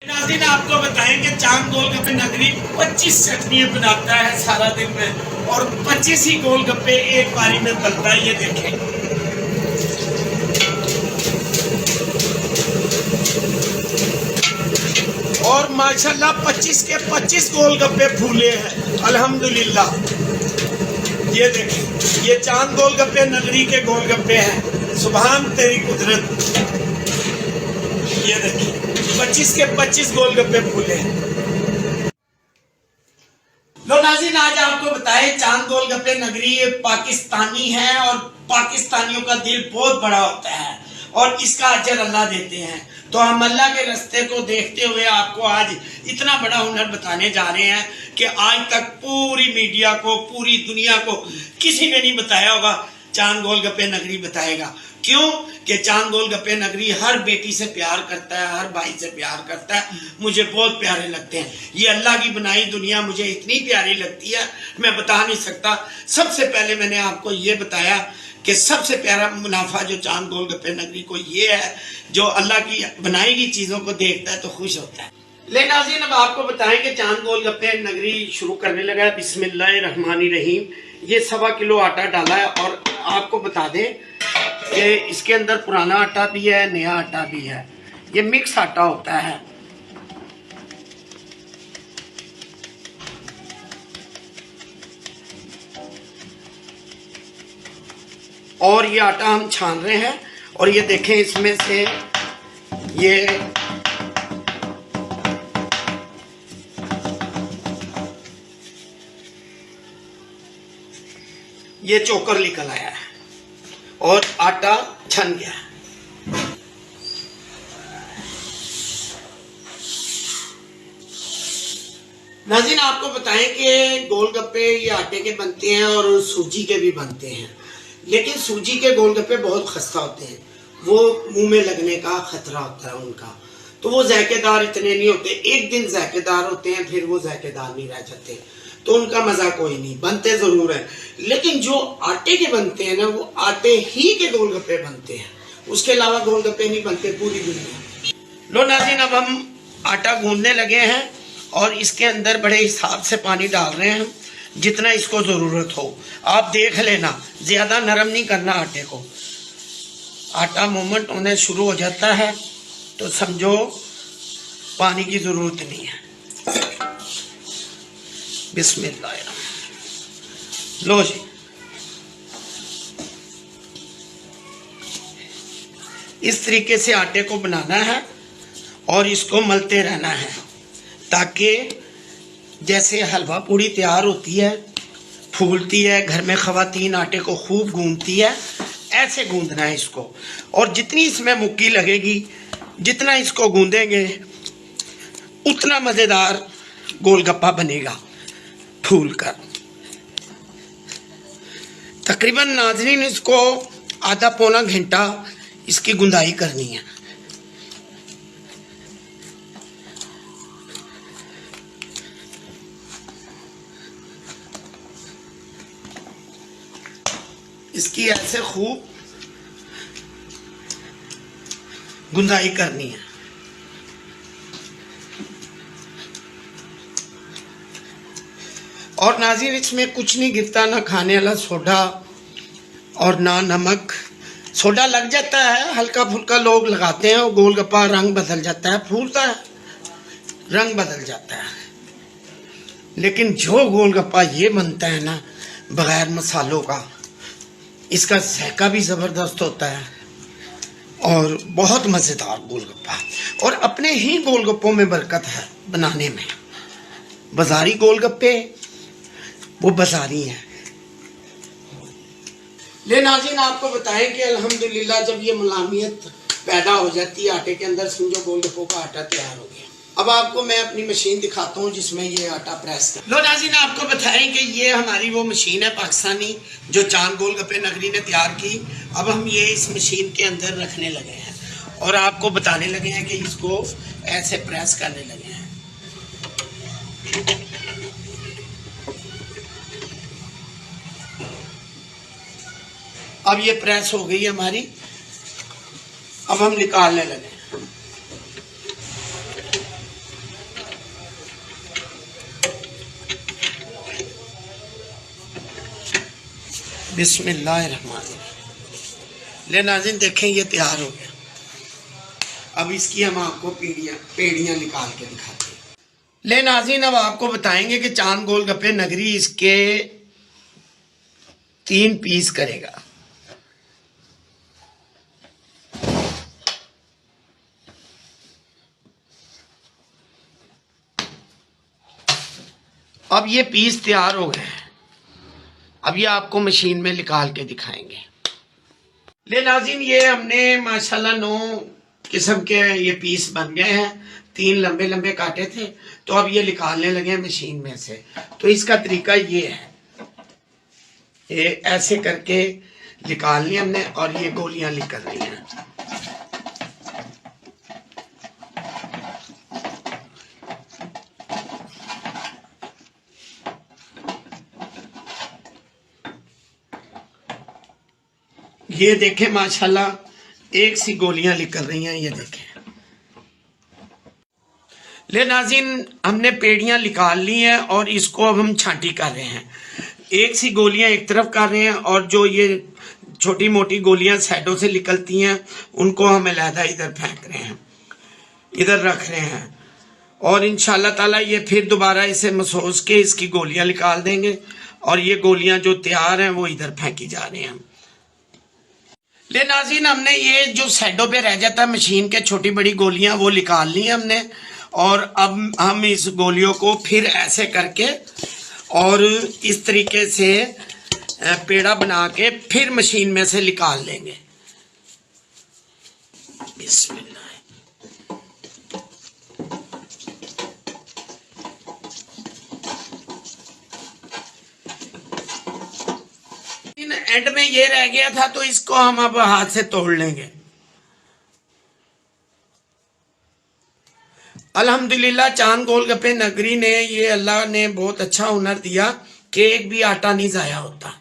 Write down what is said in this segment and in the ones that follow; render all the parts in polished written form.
नाज़रीन आपको बताएं कि चांद गोलगप्पे नगरी 25 चटनियाँ बनाता है सारा दिन में और 25 ही गोलगप्पे एक बारी में बनता है। ये देखें, और माशाल्लाह 25 के 25 गोलगप्पे फूले हैं अल्हम्दुलिल्लाह। ये देखें, ये चांद गोलगप्पे नगरी के गोलगप्पे हैं। सुभान तेरी कुदरत। ये देखिए 25 के 25 गोलगप्पे फूले हैं। लो नाज़रीन, आज आपको बताएं चांद गोलगप्पे नगरी ये पाकिस्तानी है और पाकिस्तानियों का दिल बहुत बड़ा होता है और इसका अजर अल्लाह देते हैं। तो हम अल्लाह के रास्ते को देखते हुए आपको आज इतना बड़ा हुनर बताने जा रहे हैं कि आज तक पूरी मीडिया को, पूरी दुनिया को किसी ने नहीं बताया होगा। चांद गोलगप्पे नगरी बताएगा। क्यों कि चांद गोलगप्पे नगरी हर बेटी से प्यार करता है, हर भाई से प्यार करता है। मुझे बहुत प्यारे लगते हैं। ये अल्लाह की बनाई दुनिया मुझे इतनी प्यारी लगती है, मैं बता नहीं सकता। सबसे पहले मैंने आपको ये बताया कि सबसे प्यारा मुनाफा जो चांद गोलगप्पे नगरी को ये है, जो अल्लाह की बनाई गई चीज़ों को देखता है तो खुश होता है। ले नाज़रीन, अब आपको बताएं कि चांद गोलगप्पे नगरी शुरू करने लगा है। बिस्मिल्लाहिर्रहमानिर्रहीम। ये 1.25 किलो आटा डाला है और आपको बता दें कि इसके अंदर पुराना आटा भी है, नया आटा भी है। ये मिक्स आटा होता है। और ये आटा हम छान रहे हैं और ये देखें, इसमें से ये चोकर निकल आया है और आटा छन गया है। नाज़रीन आपको बताएं कि गोलगप्पे ये आटे के बनते हैं और सूजी के भी बनते हैं, लेकिन सूजी के गोलगप्पे बहुत खस्ता होते हैं। वो मुंह में लगने का खतरा होता है उनका, तो वो जायकेदार इतने नहीं होते। एक दिन जायकेदार होते हैं, फिर वो जायकेदार नहीं रह जाते, तो उनका मजा कोई नहीं। बनते जरूर है, लेकिन जो आटे के बनते हैं ना, वो आटे ही के गोलगप्पे बनते हैं, उसके अलावा गोलगप्पे नहीं बनते पूरी दुनिया। लो नाज़रीन, अब हम आटा गूंदने लगे हैं और इसके अंदर बड़े हिसाब से पानी डाल रहे हैं, जितना इसको ज़रूरत हो। आप देख लेना, ज़्यादा नरम नहीं करना आटे को। आटा मूवमेंट होने शुरू हो जाता है तो समझो पानी की ज़रूरत नहीं है। बिस्मिल्लाह। लो जी, इस तरीके से आटे को बनाना है और इसको मलते रहना है, ताकि जैसे हलवा पूड़ी तैयार होती है, फूलती है, घर में ख़वातीन आटे को खूब गूंदती है, ऐसे गूंदना है इसको। और जितनी इसमें मुक्की लगेगी, जितना इसको गूंदेंगे, उतना मज़ेदार गोलगप्पा बनेगा फूल कर। तकरीबन नाज़रीन इसको आधा पौना घंटा इसकी गुंदाई करनी है। इसकी ऐसे खूब गुंदाई करनी है। और नाज़रीन इसमें कुछ नहीं गिरता, ना खाने वाला सोडा और ना नमक। सोडा लग जाता है, हल्का फुल्का लोग लगाते हैं और गोलगप्पा रंग बदल जाता है, फूलता है, रंग बदल जाता है। लेकिन जो गोलगप्पा ये बनता है ना बगैर मसालों का, इसका जायका भी ज़बरदस्त होता है और बहुत मज़ेदार गोलगप्पा। और अपने ही गोलगप्पों में बरकत है बनाने में। बाज़ारी गोलगप्पे वो बाज़ारी हैं। ले नाज़रीन आपको बताएं कि अल्हम्दुलिल्लाह जब ये मुलायमियत पैदा हो जाती है आटे के अंदर, समझो गोलगप्पों का आटा तैयार हो गया। अब आपको मैं अपनी मशीन दिखाता हूँ जिसमें ये आटा प्रेस कर। लो नाज़रीन आपको बताएं कि ये हमारी वो मशीन है पाकिस्तानी जो चांद गोलगप्पे नगरी ने तैयार की। अब हम ये इस मशीन के अंदर रखने लगे हैं और आपको बताने लगे हैं कि इसको ऐसे प्रेस करने लगे हैं। अब ये प्रेस हो गई हमारी। अब हम निकालने लगे। बिस्मिल्लाहिर्रहमानिर्रहीम। ले नाज़रीन देखें ये तैयार हो गया। अब इसकी हम आपको पेड़ियाँ निकाल के दिखाते हैं। ले नाज़रीन अब आपको बताएंगे कि चांद गोलगप्पे नगरी इसके 3 पीस करेगा। अब ये पीस तैयार हो गए हैं। अब ये आपको मशीन में निकाल के दिखाएंगे। ले नाज़रीन ये हमने माशाल्लाह 9 किस्म के ये पीस बन गए हैं। 3 लंबे लंबे काटे थे, तो अब ये निकालने लगे हैं मशीन में से। तो इसका तरीका ये है, ये ऐसे करके निकाल ली हमने और ये गोलियां निकल रही हैं। ये देखें माशाल्लाह एक सी गोलियां निकल रही हैं। ये देखें ले नाज़रीन हमने पेड़ियां निकाल ली हैं और इसको अब हम छांटी कर रहे हैं। एक सी गोलियां एक तरफ कर रहे हैं और जो ये छोटी मोटी गोलियां साइडों से निकलती हैं उनको हम अलहदा इधर फेंक रहे हैं, इधर रख रहे हैं। और इंशाल्लाह ताला ये फिर दोबारा इसे मसोस के इसकी गोलियां निकाल देंगे और ये गोलियां जो तैयार हैं वो इधर फेंकी जा रही हैं। ले नाज़रीन हमने ये जो साइडों पे रह जाता है मशीन के छोटी बड़ी गोलियां वो निकाल ली हमने और अब हम इस गोलियों को फिर ऐसे करके और इस तरीके से पेड़ा बना के फिर मशीन में से निकाल लेंगे। बिस्मिल्लाह। एंड में ये रह गया था तो इसको हम अब हाथ से तोड़ लेंगे। अल्हम्दुलिल्लाह चांद गोलगप्पे नगरी ने ये अल्लाह ने बहुत अच्छा हुनर दिया कि एक भी आटा नहीं ज़ाया होता।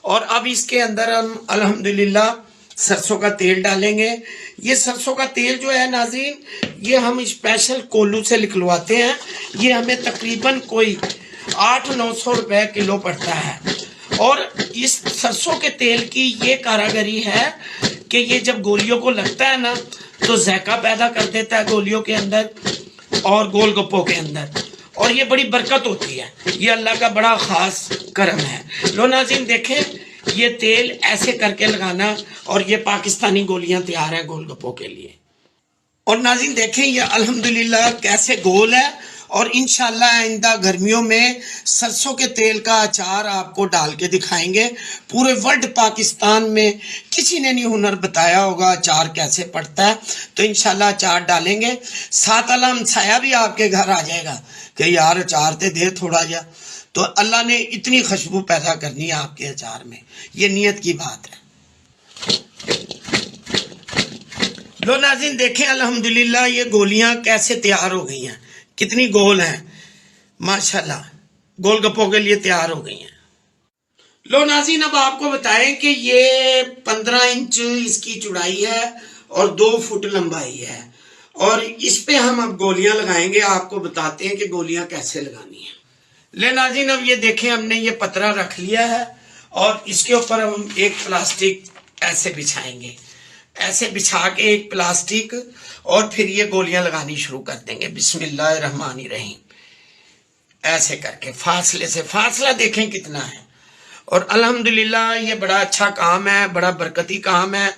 और अब इसके अंदर हम अल्हम्दुलिल्लाह सरसों का तेल डालेंगे। ये सरसों का तेल जो है नाज़रीन ये हम स्पेशल कोल्लू से निकलवाते हैं। ये हमें तकरीबन कोई 800-900 रुपये किलो पड़ता है। और इस सरसों के तेल की ये कारागरी है कि ये जब गोलियों को लगता है ना तो ज़ायका पैदा कर देता है गोलियों के अंदर और गोलगप्पों के अंदर, और ये बड़ी बरकत होती है। ये अल्लाह का बड़ा ख़ास करम है। लो नाज़रीन देखें ये तेल ऐसे करके लगाना और ये पाकिस्तानी गोलियां तैयार हैं गोलगप्पों के लिए। और नाज़रीन देखें ये अल्हम्दुलिल्लाह कैसे गोल है। और इंशाल्लाह आइंदा गर्मियों में सरसों के तेल का अचार आपको डाल के दिखाएंगे। पूरे वर्ल्ड पाकिस्तान में किसी ने नहीं हुनर बताया होगा अचार कैसे पड़ता है। तो इंशाल्लाह अचार डालेंगे। साथ अल्लाह हमसाया भी आपके घर आ जाएगा कि यार अचार ते दे थोड़ा जा। तो अल्लाह ने इतनी खुशबू पैदा करनी है आपके अचार में, ये नियत की बात है। लो नाज़रीन देखें अल्हम्दुलिल्लाह ये गोलियां कैसे तैयार हो गई हैं, कितनी गोल हैं माशाल्लाह, गोलगप्पों के लिए तैयार हो गई हैं। लो नाज़रीन अब आपको बताएं कि ये 15 इंच इसकी चौड़ाई है और 2 फुट लंबाई है। और इस पे हम अब गोलियां लगाएंगे। आपको बताते हैं कि गोलियां कैसे लगानी है। ले नाज़रीन अब ये देखें हमने ये पतरा रख लिया है और इसके ऊपर हम एक प्लास्टिक ऐसे बिछाएंगे, ऐसे बिछा के एक प्लास्टिक, और फिर ये गोलियां लगानी शुरू कर देंगे। बिस्मिल्लाहिर्रहमानिर्रहीम। ऐसे करके फासले से, फासला देखें कितना है। और अल्हम्दुलिल्लाह ये बड़ा अच्छा काम है, बड़ा बरकती काम है।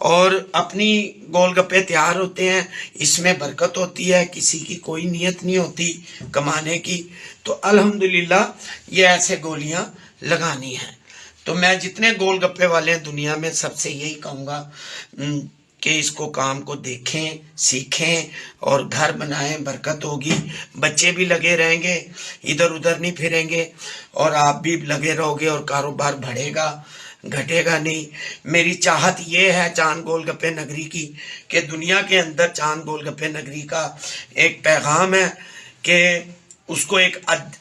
और अपनी गोलगप्पे तैयार होते हैं, इसमें बरकत होती है। किसी की कोई नियत नहीं होती कमाने की। तो अल्हम्दुलिल्लाह ये ऐसे गोलियां लगानी है। तो मैं जितने गोलगप्पे वाले हैं दुनिया में सबसे यही कहूँगा कि इसको काम को देखें, सीखें और घर बनाएं, बरकत होगी। बच्चे भी लगे रहेंगे, इधर उधर नहीं फिरेंगे और आप भी लगे रहोगे और कारोबार बढ़ेगा, घटेगा नहीं। मेरी चाहत ये है चांद गोलगप्पे नगरी की कि दुनिया के अंदर चांद गोलगप्पे नगरी का एक पैगाम है कि उसको एक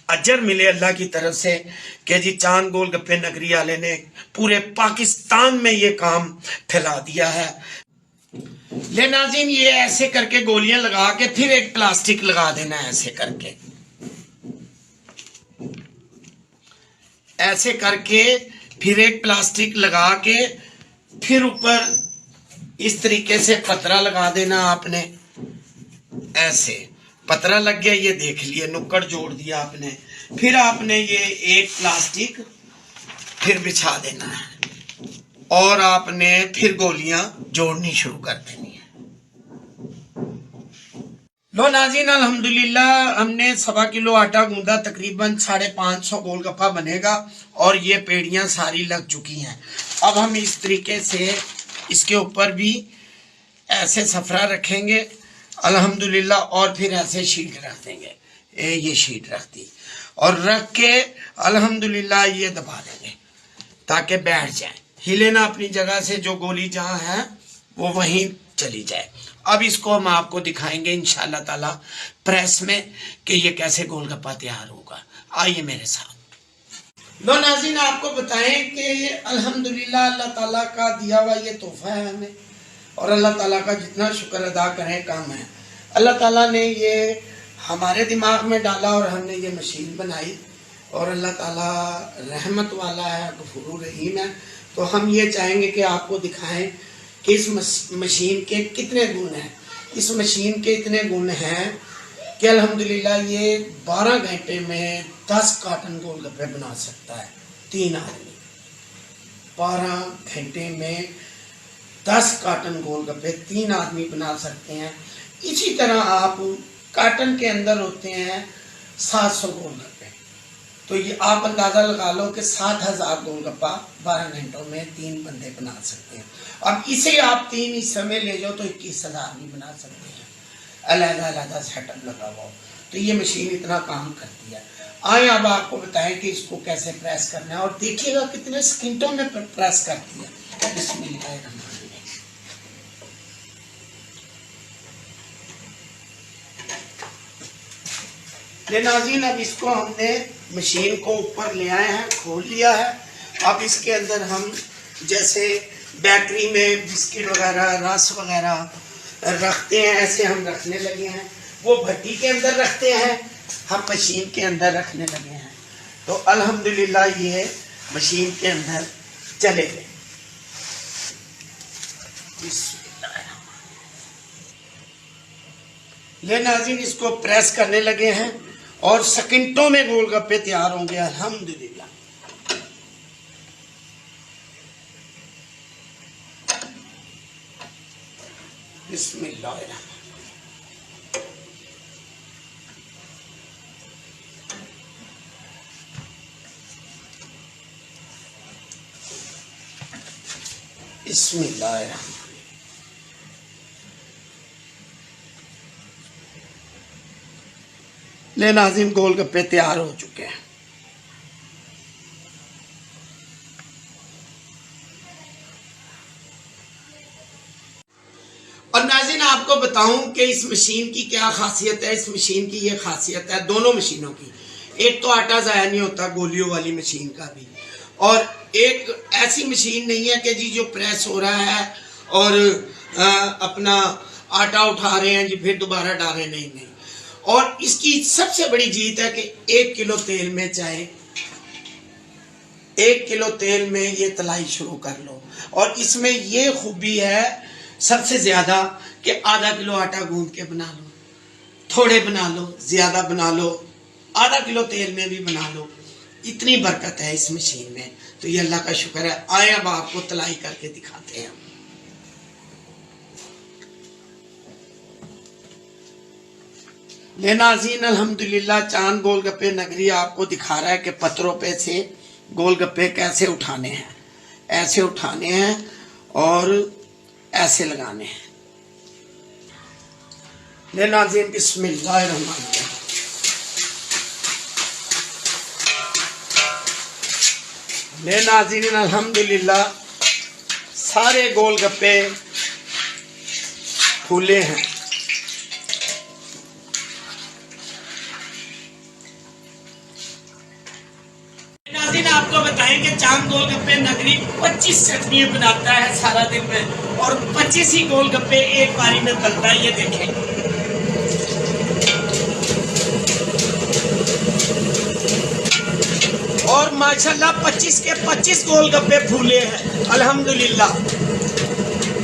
अजर मिले अल्लाह की तरफ से कि जी चांद गोलगप्पे नगरी वाले ने पूरे पाकिस्तान में ये काम फैला दिया है। ले नाज़रीन ये ऐसे करके गोलियां लगा के फिर एक प्लास्टिक लगा देना है। ऐसे करके, ऐसे करके फिर एक प्लास्टिक लगा के फिर ऊपर इस तरीके से पतरा लगा देना आपने। ऐसे पतरा लग गया, ये देख लिए, नुक्कड़ जोड़ दिया आपने। फिर आपने ये एक प्लास्टिक फिर बिछा देना है और आपने फिर गोलियां जोड़नी शुरू कर देनी है। लो नाज़रीन, अल्हम्दुलिल्लाह हमने 1.25 किलो आटा गूंदा, तकरीबन 550 गोलगप्पा बनेगा और ये पेड़ियां सारी लग चुकी हैं। अब हम इस तरीके से इसके ऊपर भी ऐसे सफरा रखेंगे अल्हम्दुलिल्लाह, और फिर ऐसे शीट रख देंगे। ये शीट रख दी और रख के अल्हम्दुलिल्लाह ये दबा देंगे ताकि बैठ जाए, हिले ना अपनी जगह से। जो गोली जहाँ है वो वहीं चली जाए। अब इसको हम आपको दिखाएंगे इंशाअल्लाह ताला प्रेस में कि ये कैसे गोलगप्पा तैयार होगा। आइए मेरे साथ। लो नाज़रीन, आपको बताएं कि अल्हम्दुलिल्लाह अल्लाह ताला का दिया हुआ ये तोहफा है हमें, और अल्लाह ताला का जितना शुक्र अदा करें कम है। अल्लाह ताला ने ये हमारे दिमाग में डाला और हमने ये मशीन बनाई, और अल्लाह ताला रहमत वाला है, गफूर रहीम है। तो हम ये चाहेंगे कि आपको दिखाएं कि इस मशीन के कितने गुण हैं। इस मशीन के इतने गुण हैं कि अल्हम्दुलिल्लाह ये 12 घंटे में 10 कार्टन गोलगप्पे बना सकता है 3 आदमी। 12 घंटे में 10 कार्टन गोलगप्पे 3 आदमी बना सकते हैं। इसी तरह आप कार्टन के अंदर होते हैं 700 गोलगप्पे, तो ये आप अंदाज़ा लगा लो कि 7000 गोलगप्पा 12 घंटों में 3 बंदे बना सकते हैं। अब इसे आप 3 हिस्से में ले जाओ तो 21,000 भी बना सकते हैं, अलग-अलग सेटअप लगा हुआ हो। तो ये मशीन इतना काम करती है। आए अब आपको बताएं कि इसको कैसे प्रेस करना है, और देखिएगा कितने सेकंडों में प्रेस करती है। बिस्मिल्लाह। ले नाज़रीन, अब इसको हमने मशीन को ऊपर ले आए हैं, खोल लिया है। अब इसके अंदर हम जैसे बेकरी में बिस्किट वगैरह, रस वगैरह रखते हैं, ऐसे हम रखने लगे हैं। वो भट्टी के अंदर रखते हैं, हम मशीन के अंदर रखने लगे हैं। तो अल्हम्दुलिल्लाह ये मशीन के अंदर चले गए। ले नाज़रीन, इसको प्रेस करने लगे हैं और सेकंडों में गोलगप्पे तैयार होंगे अल्हम्दुलिल्लाह। बिस्मिल्लाह। बिस्मिल्लाह। ले नाज़रीन, गोलगप्पे तैयार हो चुके हैं। और नाज़रीन, आपको बताऊं कि इस मशीन की क्या खासियत है। इस मशीन की ये खासियत है दोनों मशीनों की। एक तो आटा ज़ाया नहीं होता गोलियों वाली मशीन का भी, और एक ऐसी मशीन नहीं है कि जी जो प्रेस हो रहा है और अपना आटा उठा रहे हैं जी फिर दोबारा डाल रहे हैं, नहीं। और इसकी सबसे बड़ी जीत है कि 1 किलो तेल में चाहे 1 किलो तेल में ये तलाई शुरू कर लो। और इसमें ये खूबी है सबसे ज्यादा कि आधा किलो आटा गूंद के बना लो, थोड़े बना लो, ज्यादा बना लो, आधा किलो तेल में भी बना लो। इतनी बरकत है इस मशीन में, तो ये अल्लाह का शुक्र है। आए अब आपको तलाई करके दिखाते हैं। ले नाज़रीन, अल्हम्दुलिल्लाह चांद गोलगप्पे नगरी आपको दिखा रहा है कि पत्थरों पे से गोलगप्पे कैसे उठाने हैं। ऐसे उठाने हैं और ऐसे लगाने हैं। ले नाज़रीन, बिस्मिल्लाहिर्रहमानिर्रहीम। ले नाज़रीन, अल्हम्दुलिल्लाह सारे गोलगप्पे फूले हैं। नाज़रीन, आपको बताएं कि चांद गोलगप्पे नगरी 25 चटनियाँ बनाता है सारा दिन में, और 25 ही गोलगप्पे एक बारी में बनता है। ये देखें, और माशाल्लाह 25 के 25 गोलगप्पे फूले हैं अल्हम्दुलिल्लाह।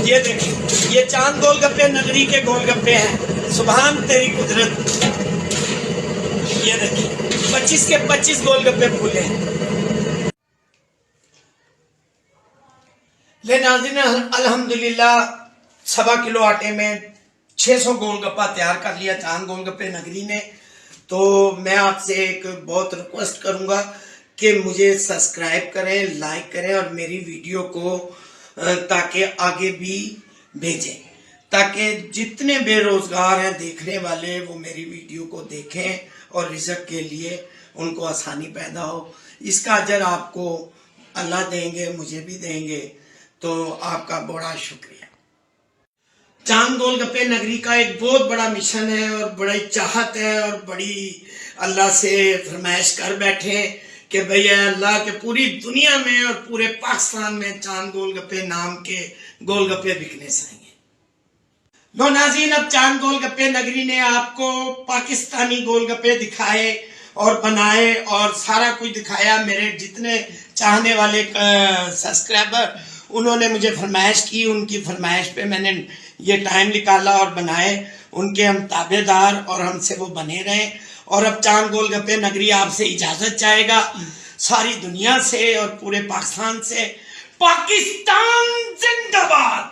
ये देखिए, ये चांद गोलगप्पे नगरी के गोलगप्पे हैं। सुभान तेरी कुदरत। ये देखिए 25 के 25 गोलगप्पे फूले हैं। ले नाज़रीन, अल्हम्दुलिल्लाह 1.25 किलो आटे में 600 गोलगप्पा तैयार कर लिया चांद गोलगप्पे नगरी ने। तो मैं आपसे एक बहुत रिक्वेस्ट करूंगा कि मुझे सब्सक्राइब करें, लाइक करें और मेरी वीडियो को ताकि आगे भी भेजें, ताकि जितने बेरोजगार हैं देखने वाले वो मेरी वीडियो को देखें और रिज़्क के लिए उनको आसानी पैदा हो। इसका अजर आपको अल्लाह देंगे, मुझे भी देंगे, तो आपका बड़ा शुक्रिया। चांद गोलगप्पे नगरी का एक बहुत बड़ा मिशन है और बड़ी चाहत है और बड़ी अल्लाह से फरमाइश कर बैठे कि भैया अल्लाह के पूरी दुनिया में और पूरे पाकिस्तान में चांद गोलगप्पे नाम के गोलगप्पे बिकने चाहिए। लो नाज़रीन, अब चांद गोलगप्पे नगरी ने आपको पाकिस्तानी गोलगप्पे दिखाए और बनाए और सारा कुछ दिखाया। मेरे जितने चाहने वाले सब्सक्राइबर उन्होंने मुझे फरमाइश की, उनकी फरमाइश पे मैंने ये टाइम निकाला और बनाए। उनके हम ताबेदार और हमसे वो बने रहे। और अब चांद गोलगप्पे नगरी आपसे इजाजत चाहेगा, सारी दुनिया से और पूरे पाकिस्तान से। पाकिस्तान जिंदाबाद।